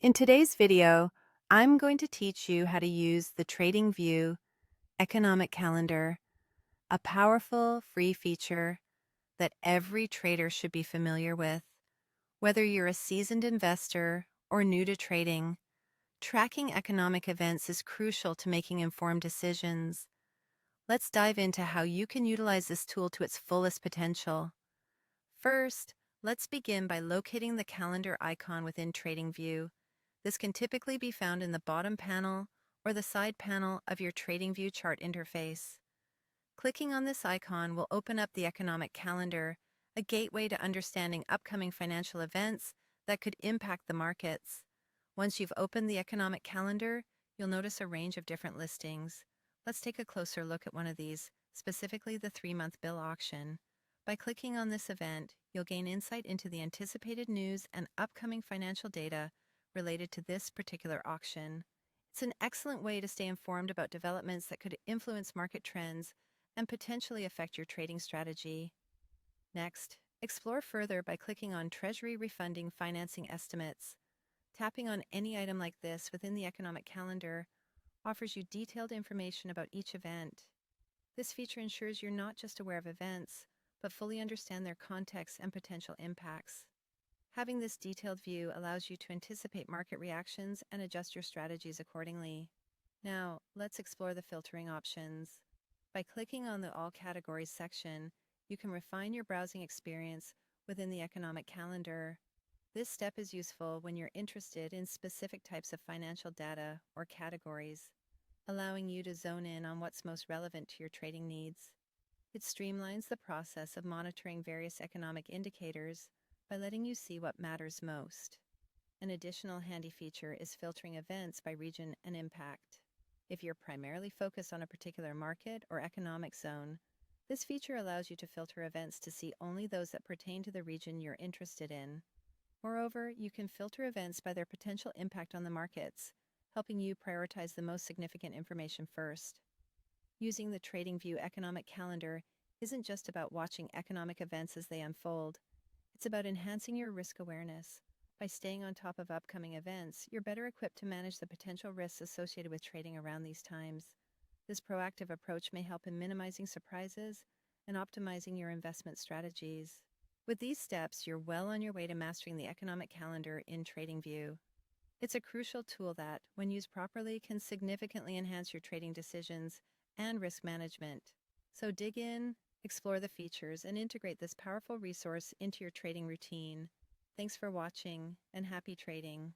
In today's video, I'm going to teach you how to use the TradingView economic calendar, a powerful free feature that every trader should be familiar with. Whether you're a seasoned investor or new to trading, tracking economic events is crucial to making informed decisions. Let's dive into how you can utilize this tool to its fullest potential. First, let's begin by locating the calendar icon within TradingView. This can typically be found in the bottom panel or the side panel of your TradingView chart interface. Clicking on this icon will open up the economic calendar, a gateway to understanding upcoming financial events that could impact the markets. Once you've opened the economic calendar, you'll notice a range of different listings. Let's take a closer look at one of these, specifically the 3-month bill auction. By clicking on this event, you'll gain insight into the anticipated news and upcoming financial data related to this particular auction. It's an excellent way to stay informed about developments that could influence market trends and potentially affect your trading strategy. Next, explore further by clicking on Treasury Refunding Financing Estimates. Tapping on any item like this within the economic calendar offers you detailed information about each event. This feature ensures you're not just aware of events, but fully understand their context and potential impacts. Having this detailed view allows you to anticipate market reactions and adjust your strategies accordingly. Now, let's explore the filtering options. By clicking on the All Categories section, you can refine your browsing experience within the economic calendar. This step is useful when you're interested in specific types of financial data or categories, allowing you to zone in on what's most relevant to your trading needs. It streamlines the process of monitoring various economic indicators by letting you see what matters most. An additional handy feature is filtering events by region and impact. If you're primarily focused on a particular market or economic zone, this feature allows you to filter events to see only those that pertain to the region you're interested in. Moreover, you can filter events by their potential impact on the markets, helping you prioritize the most significant information first. Using the TradingView economic calendar isn't just about watching economic events as they unfold. It's about enhancing your risk awareness. By staying on top of upcoming events, you're better equipped to manage the potential risks associated with trading around these times. This proactive approach may help in minimizing surprises and optimizing your investment strategies. With these steps, you're well on your way to mastering the economic calendar in TradingView. It's a crucial tool that, when used properly, can significantly enhance your trading decisions and risk management. So dig in, explore the features, and integrate this powerful resource into your trading routine. Thanks for watching, and happy trading.